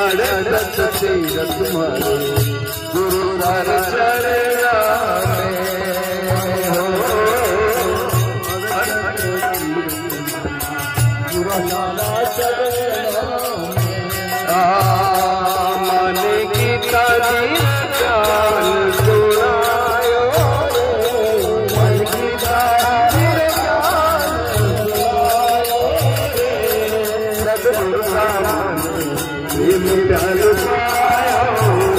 अड़त तीरथ मारे गुरु हर चरणा में हो मन की ताजी जान सुनायो मन की ताजी जान सुनायो सदगुरु सामने ये प्यार पायो